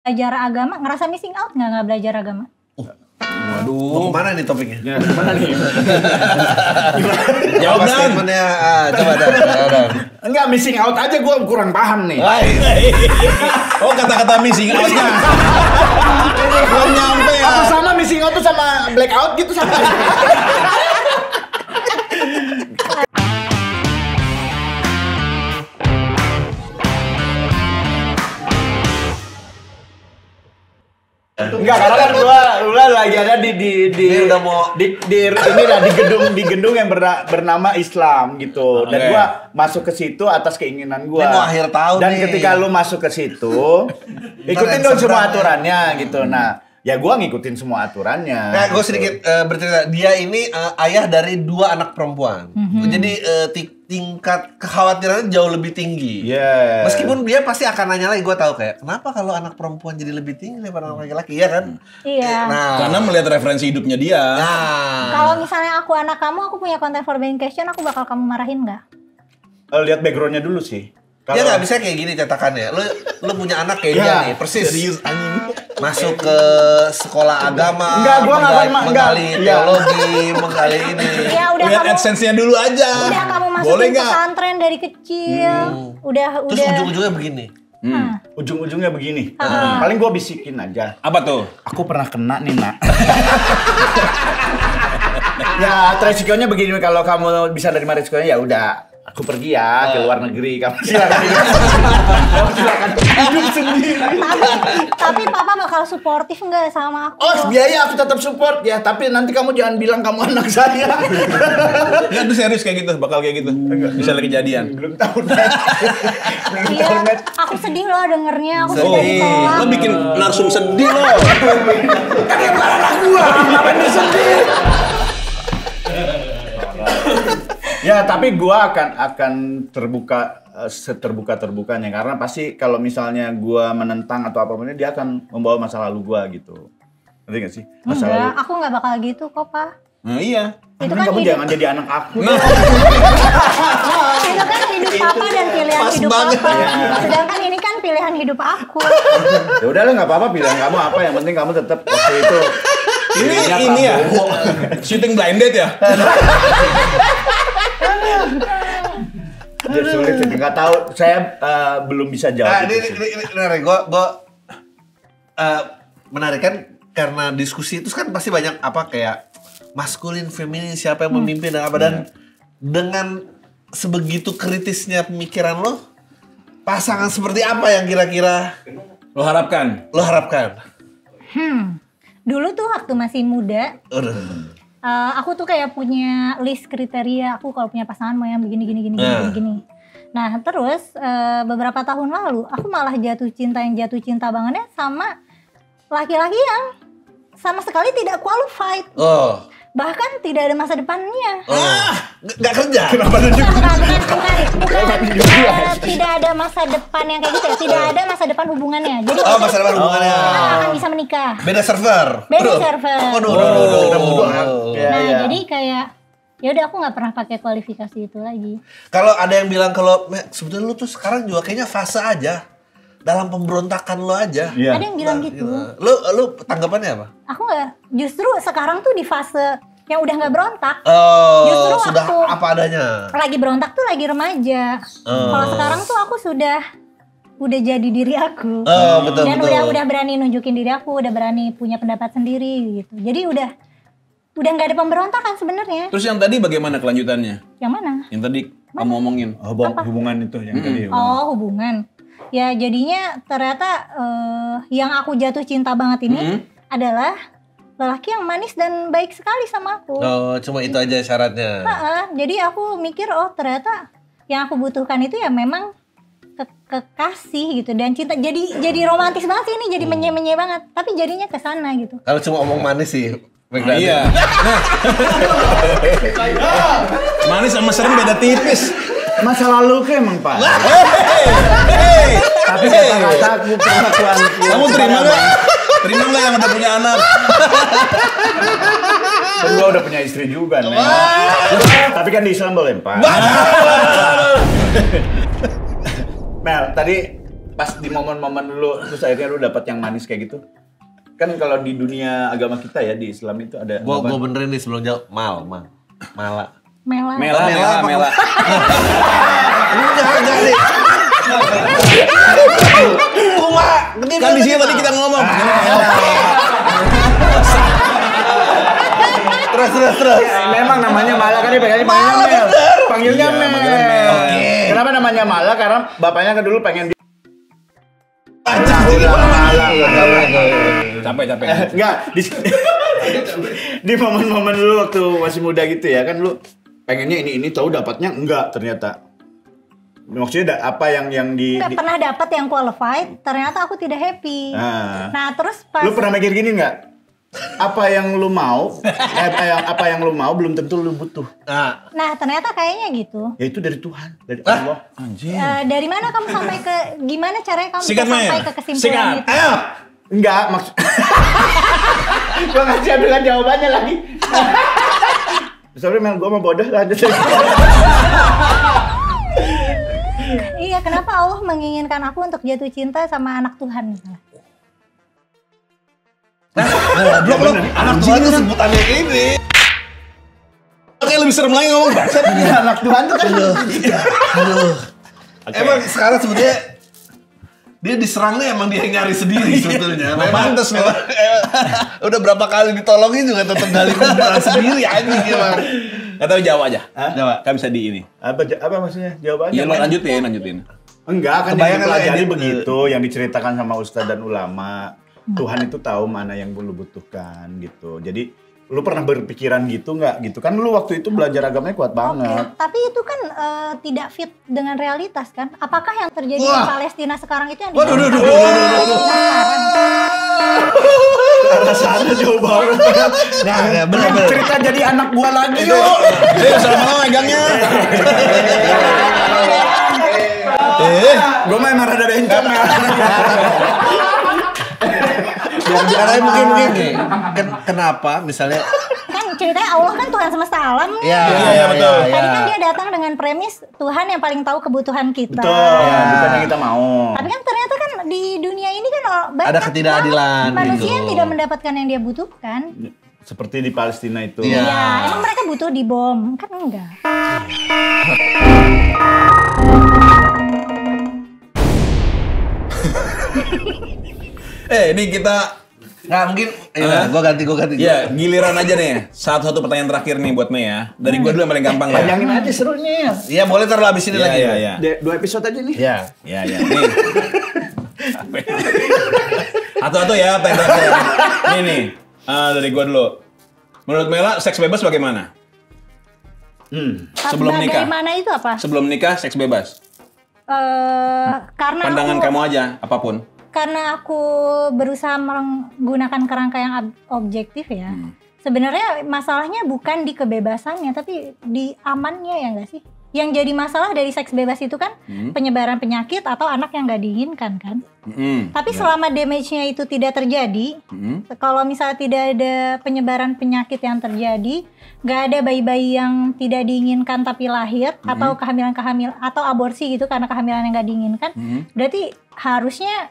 belajar agama, ngerasa missing out nggak belajar agama? Waduh. Mau kemana nih topiknya? Gimana nih? Jawab Dan. Statementnya, coba Dan. Enggak, missing out aja gue kurang paham nih. Oh, kata-kata missing out-nya. Belum nyampe ya. Apa sama missing out tuh sama blackout gitu sama? Enggak, karena kan gua lagi ada Ini udah mau di gedung yang bernama Islam gitu. Dan gua masuk ke situ atas keinginan gua. Ini mau akhir tahun dan nih. ketika lu masuk ke situ, ikutin dong semua aturannya gitu. Nah, ya gua ngikutin semua aturannya. Nah, gue gitu. sedikit bercerita. Dia ini ayah dari 2 anak perempuan. Jadi tingkat kekhawatirannya jauh lebih tinggi. Yes. Meskipun dia pasti akan nanya lagi, gue tahu kayak kenapa kalau anak perempuan jadi lebih tinggi daripada anak laki-laki, ya kan? Iya. Nah, Karena melihat referensi hidupnya dia. Kalau misalnya aku anak kamu, aku punya content for being question, aku bakal kamu marahin nggak? Lihat backgroundnya dulu sih. dia nggak bisa kayak gini cetakannya. Lu punya anak kayak dia nih, persis. Serius anjing. Masuk ke sekolah agama, Enggak, gua nggak akan menggali teologi, menggali ini. Ya udah Lihat kamu. AdSense-nya dulu aja. Udah kamu Boleh masukin nggak? pesantren dari kecil. Udah. Terus ujung-ujungnya begini. Ujung-ujungnya begini. Paling gua bisikin aja. Apa tuh? Aku pernah kena nih, Nak. Ya, resikonya begini, kalau kamu bisa nerima resikonya ya udah. Aku pergi ya ke luar negeri, kamu silakan hidup sendiri. Tapi papa bakal suportif nggak sama aku? Oh, biaya aku tetap support ya, tapi nanti kamu jangan bilang kamu anak saya. Enggak tuh serius kayak gitu, bakal kayak gitu. Misalnya kejadian. Belum tahu, Net. Belum Iya, tahu, Net. aku sedih loh dengernya. Aku Oh, sudah ditolak. lo bikin narsum sedih lo. Kan yang bukan anak gua, ngapain dia sedih? Ya, tapi gua akan terbuka seterbuka-terbukanya, karena pasti kalau misalnya gua menentang atau apapun dia akan membawa masa lalu gua gitu. Ngerti gak sih? Masa Enggak, lalu. aku nggak bakal gitu kok, Pak. Nah, iya. Itu Kan kan kamu hidup, jangan jadi anak aku. itu kan hidup papa dan pilihan Pas hidup banget. papa. Sedangkan ini kan pilihan hidup aku. Ya udahlah, nggak apa-apa, pilihan kamu apa, yang penting kamu tetap waktu itu. pilihnya Ini ya. Prabowo. Shooting blind date ya? Jadi sulit, jadi nggak tahu. Saya belum bisa jawab Nah, itu sih. ini menarik. Gue menarik kan karena diskusi itu kan pasti banyak apa kayak maskulin, feminin, siapa yang memimpin dan apa, dan dengan sebegitu kritisnya pemikiran lo, pasangan seperti apa yang kira-kira Lo harapkan? lo harapkan? Dulu tuh waktu masih muda, aku tuh kayak punya list kriteria. Aku kalau punya pasangan mau yang begini. Nah terus beberapa tahun lalu aku malah jatuh cinta bangetnya sama laki-laki yang sama sekali tidak qualified, Oh, bahkan tidak ada masa depannya. nggak kerja. Bukan. Tidak ada masa depan yang kayak gitu ya. Tidak ada masa depan hubungannya. Jadi Oh, masa depan hubungannya. kita akan bisa menikah. Beda server. Beda server. Waduh. Nah jadi kayak ya udah aku nggak pernah pakai kualifikasi itu lagi. Kalau ada yang bilang kalau sebetulnya lu tuh sekarang juga kayaknya fase aja dalam pemberontakan lo aja. Iya. Ada yang bilang gitu. Lu tanggapannya apa? Aku nggak. Justru sekarang tuh di fase yang udah nggak berontak. Oh, Justru sudah waktu apa adanya. lagi berontak tuh lagi remaja. Kalau sekarang tuh aku udah jadi diri aku. Oh, betul. Dan udah berani nunjukin diri aku, udah berani punya pendapat sendiri gitu. Jadi udah nggak ada pemberontakan sebenarnya. Terus yang tadi bagaimana kelanjutannya? Yang mana? Yang tadi kamu omongin. Hubungan itu yang tadi. Oh, hubungan. Ya jadinya ternyata yang aku jatuh cinta banget ini adalah lelaki yang manis dan baik sekali sama aku. Oh, cuma itu aja syaratnya. Jadi aku mikir ternyata yang aku butuhkan itu ya memang kekasih gitu dan cinta. Jadi romantis banget sih ini, jadi menye-menye banget. Tapi jadinya ke sana gitu. Kalau cuma omong manis sih. Iya. Manis sama serem beda tipis. Masa lalu ke emang, Pak. Hei. Tapi kata-kata aku pengakuan. Kamu terima nggak? Terima nggak yang udah punya anak? Kan gua udah punya istri juga, Nen. Tapi kan di Islam boleh, Pak. Mel, tadi pas di momen-momen lu terus akhirnya lu dapat yang manis kayak gitu? Kan kalau di dunia agama kita ya di Islam itu ada Gua benerin nih sebelum jawab. Mala. Mela. Mela. Enggak nih. Kuma, Kan di sini tadi kita ngomong. Terus. Memang namanya Mala kan dia panggilnya Mel. Oke. Kenapa namanya Mala? Karena bapaknya kan dulu pengen Capek. enggak di momen-momen dulu waktu masih muda gitu ya kan lu pengennya ini tahu dapatnya enggak ternyata. Maksudnya apa yang Nggak pernah dapat yang qualified, ternyata aku tidak happy. Nah terus pas lu pernah mikir gini nggak? Apa yang lu mau belum tentu lu butuh. Nah ternyata kayaknya gitu. Ya itu dari Tuhan, dari Allah. Dari mana kamu sampai ke gimana caranya kamu Sikat, bisa sampai Mel. ke kesimpulan Sikat. itu? Ayo. Enggak, maksud gua ngasih ambilan jawabannya lagi. Sorry Mel, gua mau bodoh lanjut. Iya, kenapa Allah menginginkan aku untuk jatuh cinta sama anak Tuhan misalnya? Belum. Anak Tuhan itu sebutannya ini. Oke, lebih serem lagi ngomong. Anak Tuhan tuh kan. Aduh. Emang sekarang sebetulnya dia diserangnya emang dia nyari sendiri sebetulnya. Pantes loh. Udah berapa kali ditolongin juga tetap gali kubur sendiri anjing emang. Nggak tahu jawab aja. Coba. Kan bisa di ini. Apa maksudnya? Jawabannya? Iya, lo lanjutin. Enggak, kan Kebayang yang dipelajari kan, begitu, yang diceritakan sama ustadz dan ulama. Tuhan itu tahu mana yang lu butuhkan gitu. Jadi lu pernah berpikiran gitu nggak gitu kan lu waktu itu belajar agamanya kuat banget. Tapi itu kan tidak fit dengan realitas kan? Apakah yang terjadi di Palestina sekarang itu yang Karena sana jauh banget. Nah, bener. Cerita jadi anak gua lagi yuk. Sama megangnya. Gua mah emang rada bencong ya. Biar mungkin nih. Kenapa misalnya kan ceritanya Allah kan Tuhan semesta alam nih. Iya, betul. Tadi kan dia datang dengan premis Tuhan yang paling tahu kebutuhan kita. Betul, bukan yang kita mau. Tapi kan ternyata kan di dunia ini kan banyak Ada ketidakadilan manusia gitu. yang tidak mendapatkan yang dia butuhkan. Seperti di Palestina itu. Iya. Ya, emang mereka butuh dibom? Kan enggak. Ini kita nggak mungkin gue ganti. ya giliran aja nih. Satu pertanyaan terakhir nih buat Mei ya. Dari gue dulu yang paling gampang ya. Panjangin aja serunya. Iya boleh ntar habis ini lagi. Iya. 2 episode aja nih. Iya. Ya. Nih. Atau ya pertanyaan terakhir. Nih. Dari gue dulu. Menurut Mela, seks bebas bagaimana? Sebelum nikah. Bagaimana itu apa? Sebelum nikah, seks bebas. Karena Pandangan aku, kamu aja, apapun. karena aku berusaha menggunakan kerangka yang objektif ya. Sebenarnya masalahnya bukan di kebebasannya, tapi di amannya ya nggak sih? Yang jadi masalah dari seks bebas itu kan penyebaran penyakit atau anak yang nggak diinginkan kan. Tapi selama damage-nya itu tidak terjadi, kalau misalnya tidak ada penyebaran penyakit yang terjadi, nggak ada bayi-bayi yang tidak diinginkan tapi lahir, atau kehamilan atau aborsi gitu karena kehamilan yang nggak diinginkan, berarti harusnya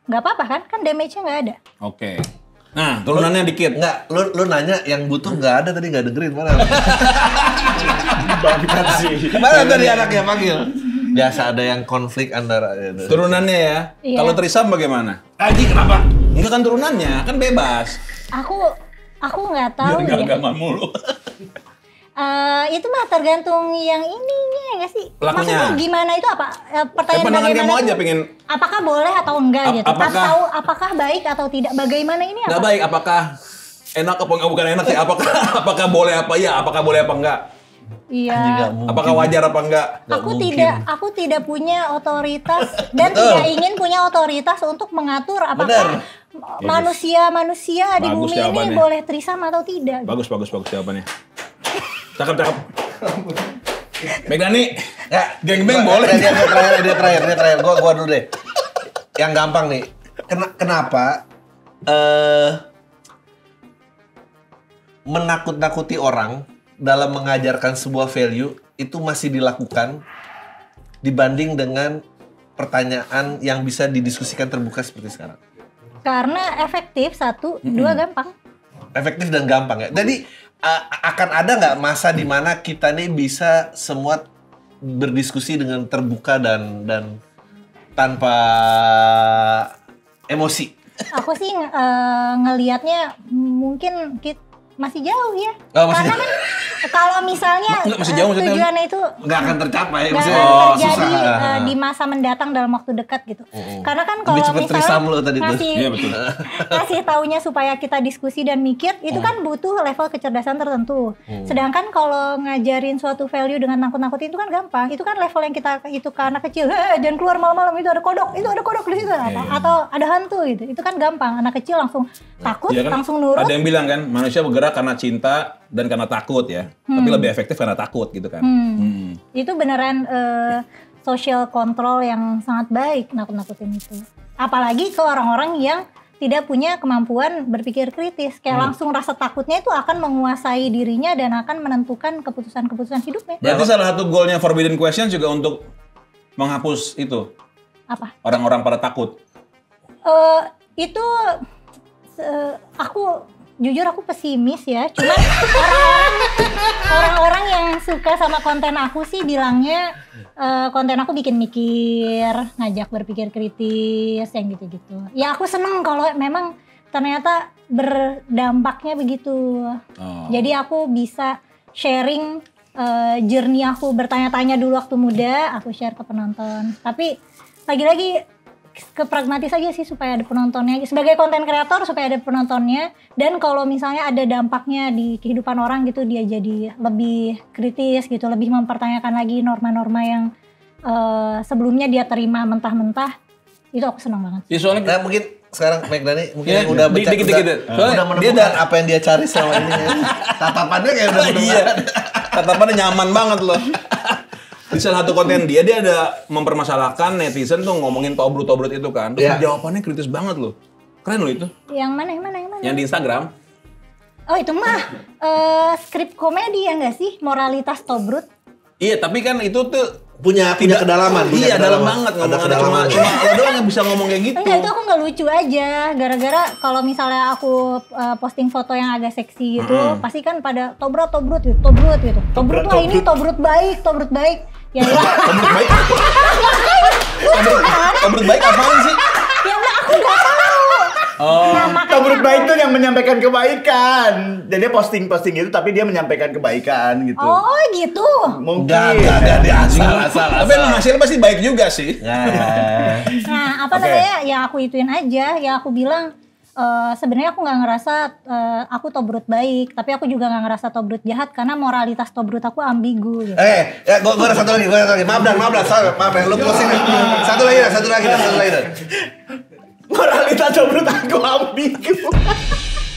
nggak apa-apa kan? Kan damage-nya nggak ada. Oke. Nah, turunannya dikit. Enggak, lu nanya yang butuh nggak ada tadi nggak dengerin mana? Bangkat sih. Mana tadi anaknya panggil? Biasa ada yang konflik antara Turunannya ya. Iya. Kalau trisam bagaimana? Anjing kenapa? Enggak kan turunannya, kan bebas. Aku nggak tahu Biar ya. nggak agama mulu. Itu mah tergantung yang ininya ya nggak sih? Pelakunya. Maksudnya gimana itu apa? Pertanyaan Pandangan bagaimana kamu aja itu, pengen. apakah boleh atau enggak gitu? apakah- Atau apakah baik atau tidak? Bagaimana ini Nggak apa? baik, apakah enak apa enggak? Bukan enak sih, apakah boleh apa ya? Apakah boleh apa enggak? Iya. Apakah wajar apa enggak? Aku tidak punya otoritas dan tidak ingin punya otoritas untuk mengatur apakah manusia di Bagus bumi ini jawabannya. boleh trisam atau tidak. Bagus jawabannya. Cakep. Megani, gengbeng boleh. Dia terakhir. Gua dulu deh. Yang gampang nih. Kenapa menakut-nakuti orang dalam mengajarkan sebuah value itu masih dilakukan dibanding dengan pertanyaan yang bisa didiskusikan terbuka seperti sekarang? Karena efektif, satu, dua gampang. Efektif dan gampang ya. Jadi akan ada nggak masa di mana kita nih bisa semua berdiskusi dengan terbuka dan tanpa emosi? Aku sih ngelihatnya mungkin masih jauh ya. Oh, masih karena kan kalau misalnya Nggak, masih jauh maksudnya. tujuannya itu Nggak akan tercapai. nggak Maksudnya, akan terjadi susah. di masa mendatang dalam waktu dekat gitu. Karena kan kalau Lebih cepet trisam lo tadi tuh. ngasih Iya, betul. ngasih taunya supaya kita diskusi dan mikir itu kan butuh level kecerdasan tertentu. Sedangkan kalau ngajarin suatu value dengan nakut-nakutin itu kan gampang. Itu kan level yang kita itu ke anak kecil. Jangan keluar malam-malam, itu ada kodok di situ atau ada hantu gitu. Itu kan gampang. Anak kecil langsung takut, Iya kan, langsung nurut. ada yang bilang kan manusia bergerak karena cinta dan karena takut ya. Tapi lebih efektif karena takut gitu kan. Itu beneran social control yang sangat baik nakut-nakutin itu. Apalagi ke orang-orang yang tidak punya kemampuan berpikir kritis. Kayak langsung rasa takutnya itu akan menguasai dirinya dan akan menentukan keputusan-keputusan hidupnya. Berarti salah satu goalnya Forbidden Question juga untuk menghapus itu. Apa? Orang-orang pada takut. Itu aku jujur aku pesimis ya. Cuman orang-orang yang suka sama konten aku sih bilangnya konten aku bikin mikir, ngajak berpikir kritis, yang gitu-gitu. Ya aku seneng kalau memang ternyata berdampaknya begitu. Jadi aku bisa sharing journey aku bertanya-tanya dulu waktu muda, aku share ke penonton. Tapi lagi-lagi ke pragmatis aja sih supaya ada penontonnya. Sebagai konten kreator supaya ada penontonnya. Dan kalau misalnya ada dampaknya di kehidupan orang gitu, dia jadi lebih kritis gitu, lebih mempertanyakan lagi norma-norma yang sebelumnya dia terima mentah-mentah. Itu aku senang banget. Ya soalnya Nah mungkin sekarang Megdani mungkin Ya, yang udah dikit-dikit. udah menemukan apa yang dia cari selama ini ya. Tatapannya kayak udah menemukan. iya. Tatapannya nyaman banget loh. Di salah satu konten dia ada mempermasalahkan netizen tuh ngomongin tobrut-tobrut itu kan. Terus Iya. jawabannya kritis banget loh. Keren loh itu. Yang mana? Yang di Instagram. Oh itu mah skrip komedi ya nggak sih? Moralitas Tobrut. Iya, tapi kan itu tuh punya kedalaman. punya Iya, dalam kedalaman. banget Ada ngomongnya. kedalaman. Cuma lo doang yang bisa ngomong kayak gitu. Enggak, itu aku nggak lucu aja. Gara-gara kalau misalnya aku posting foto yang agak seksi gitu, pasti kan pada tobrut gitu. Tobrut wah ini tobrut baik. Ya Tobrut baik. Tobrut baik apaan sih? ya enggak, aku nggak tahu. Nah, makanya Tobrut baik tuh yang menyampaikan kebaikan. Jadi dia posting itu tapi dia menyampaikan kebaikan gitu. Oh gitu. Mungkin. Enggak dia asal. Tapi emang hasilnya pasti baik juga sih. Nah apa namanya? Ya aku ituin aja. Ya aku bilang sebenarnya aku nggak ngerasa aku tobrut baik, tapi aku juga nggak ngerasa tobrut jahat karena moralitas tobrut aku ambigu. Gitu. Ya gue ada satu lagi. Maaf Dan, lu closing. Satu lagi. Moralitas tobrut aku ambigu.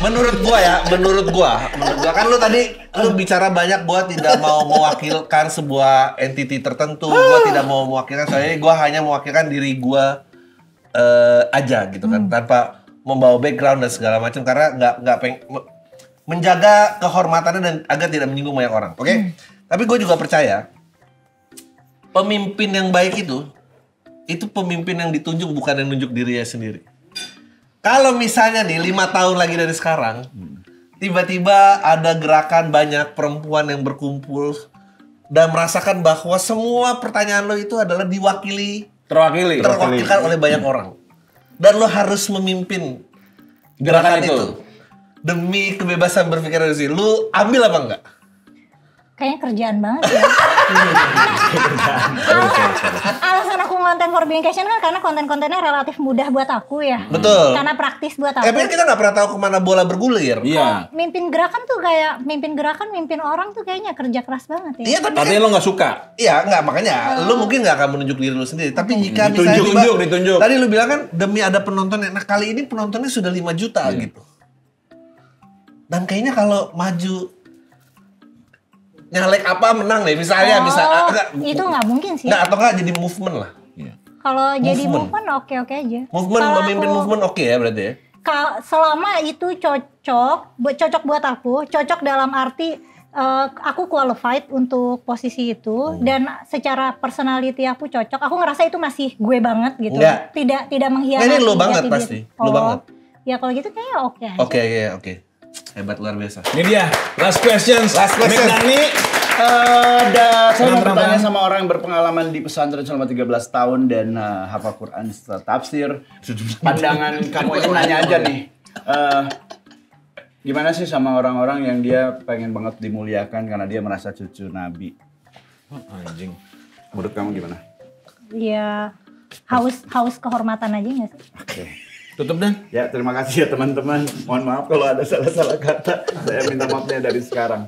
Menurut gua kan lu tadi lu bicara banyak gua tidak mau mewakilkan sebuah entiti tertentu, gua tidak mau mewakilkan, soalnya gua hanya mewakilkan diri gua aja gitu kan, tanpa membawa background dan segala macam karena nggak menjaga kehormatannya dan agar tidak menyinggung banyak orang. Oke? Tapi gue juga percaya pemimpin yang baik itu pemimpin yang ditunjuk bukan yang nunjuk dirinya sendiri. Kalau misalnya nih 5 tahun lagi dari sekarang, tiba-tiba ada gerakan banyak perempuan yang berkumpul dan merasakan bahwa semua pertanyaan lo itu adalah terwakilkan oleh banyak orang. Dan lo harus memimpin gerakan itu. Demi kebebasan berpikir dari sini. Lo ambil apa enggak? Kayaknya kerjaan banget ya. Alasan aku ngonten Forbidden Question kan karena konten-kontennya relatif mudah buat aku ya. Betul. Karena praktis buat aku. Tapi kita nggak pernah tahu kemana bola bergulir. Iya. Mimpin orang tuh kayaknya kerja keras banget ya. Iya, tapi Artinya lo nggak suka. iya, enggak, makanya lu mungkin nggak akan menunjuk diri lu sendiri. Tapi jika misalnya Ditunjuk. tadi lu bilang kan demi ada penonton, nah kali ini penontonnya sudah 5 juta gitu. Dan kayaknya kalau maju nyalek apa menang deh misalnya itu nggak mungkin sih. Nggak, atau nggak jadi movement lah. Kalau jadi movement oke aja. Movement, Kalau memimpin aku- movement oke ya berarti ya. Selama itu cocok buat aku, cocok dalam arti aku qualified untuk posisi itu dan secara personality aku cocok. Aku ngerasa itu masih gue banget gitu. Enggak. Tidak mengkhianati. Ini lo banget jati pasti. diri. Lo banget. Ya kalau gitu kayaknya oke aja. Oke. Hebat luar biasa. Ini dia, last questions. Last question. Megdani. Saya mau Tenang. bertanya sama orang yang berpengalaman di pesantren selama 13 tahun dan hafal Quran setelah tafsir. Pandangan kamu ini nanya aja nih. Gimana sih sama orang-orang yang dia pengen banget dimuliakan karena dia merasa cucu Nabi? Anjing. Menurut kamu gimana? Ya haus kehormatan aja nggak sih? Oke. Tutup Dan. Ya, terima kasih ya teman-teman. Mohon maaf kalau ada salah-salah kata. Saya minta maafnya dari sekarang.